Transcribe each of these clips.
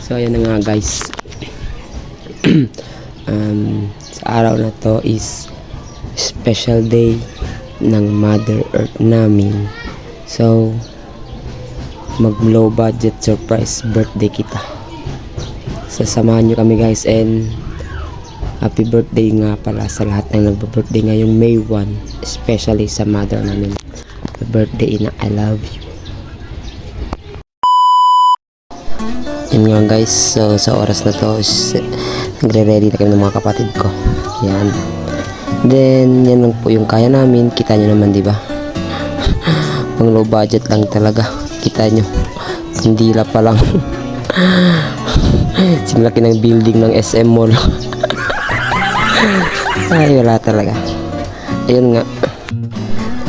So ayan na nga guys. Sa araw na to is special day ng Mother Earth namin. So mag low budget surprise birthday kita. Sasamahan nyo kami guys, and happy birthday nga pala sa lahat ng nagbe-birthday ngayong May 1, especially sa mother namin. Happy birthday na I love you. Yun nga guys, so sa oras na to is nagre-ready na kami ng mga kapatid ko. Yan. Then yan lang po yung kaya namin. Kita nyo naman, di ba? Pang low budget lang talaga. Kita nyo, kandila pa lang. Singlaki ng building ng SM Mall. Ay, wala talaga. Ayun nga,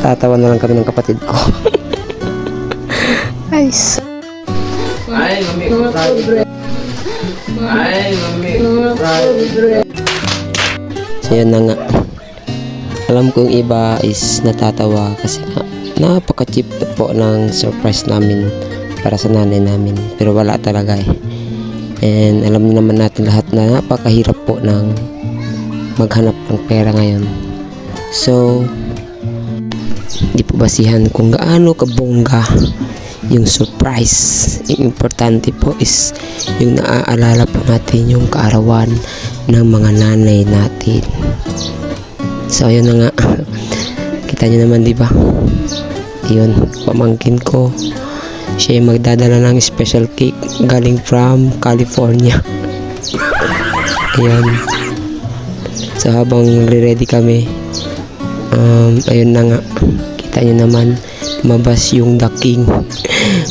tatawa na lang kami ng kapatid ko. Guys, ay, mami ko tayo. Ay, mami ko tayo. so yun na nga. Alam ko yung iba is natatawa kasi nga napaka-cheap po ng surprise namin para sa nanay namin. Pero wala talaga eh. And alam naman natin lahat na napakahirap po ng maghanap ng pera ngayon. So di po basihan kung gaano kabongga yung surprise. Yung importante po is yung naaalala po natin yung kaarawan ng mga nanay natin. So ayun na nga. Kita nyo naman, di ba? Yun, pamangkin ko, siya yung magdadala ng special cake galing from California. Ayan. So habang ready kami, ayun na nga, kita nyo naman, lumabas yung the king.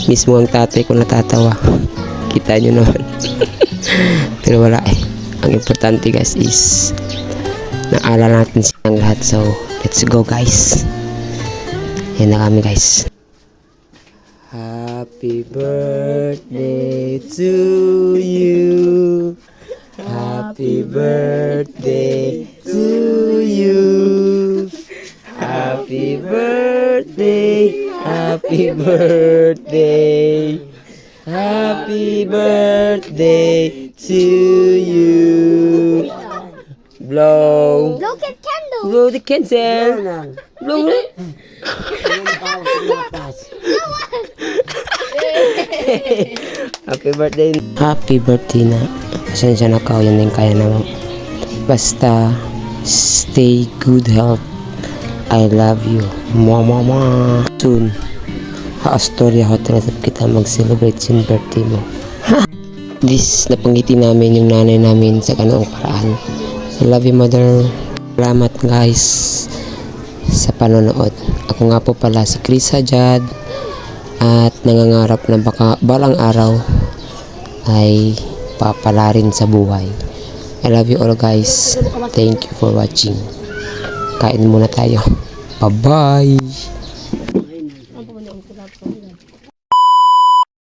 Mismo ang tatay ko natatawa. Kita nyo naman. Pero wala eh. Ang importante guys is naalala natin silang lahat. So let's go guys. Yan na kami guys. Happy birthday to you. Happy birthday to you. Happy birthday. Happy birthday. Happy birthday to you. Blow. Look at candle. Blow the candle. Blow it. Happy birthday. Happy birthday na. Pasensya na ka, yun din kaya naman. Basta stay good health. I love you. Mama. Soon, Astoria Hotel kita mag-celebrate yung birthday mo. This, napanggiti namin yung nanay namin sa ganoong paraan. I love you, mother. Salamat guys sa panonood. Ako nga po pala si Chris Hajad at nangangarap na baka balang araw ay papalarin sa buhay. I love you all guys. Thank you for watching. Kain muna tayo. Bye bye.